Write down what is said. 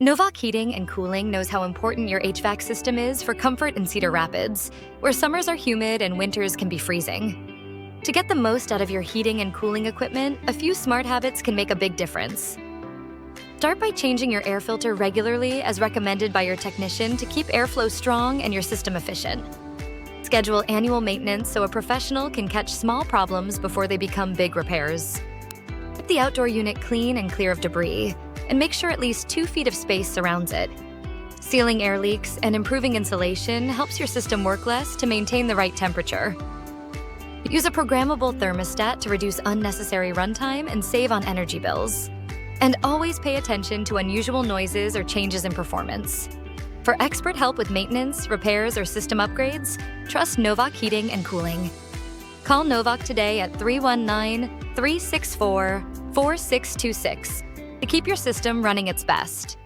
Novak Heating and Cooling knows how important your HVAC system is for comfort in Cedar Rapids, where summers are humid and winters can be freezing. To get the most out of your heating and cooling equipment, a few smart habits can make a big difference. Start by changing your air filter regularly as recommended by your technician to keep airflow strong and your system efficient. Schedule annual maintenance so a professional can catch small problems before they become big repairs. Keep the outdoor unit clean and clear of debris, and make sure at least 2 feet of space surrounds it. Sealing air leaks and improving insulation helps your system work less to maintain the right temperature. Use a programmable thermostat to reduce unnecessary runtime and save on energy bills. And always pay attention to unusual noises or changes in performance. For expert help with maintenance, repairs, or system upgrades, trust Novak Heating and Cooling. Call Novak today at 319-364-4626 to keep your system running its best.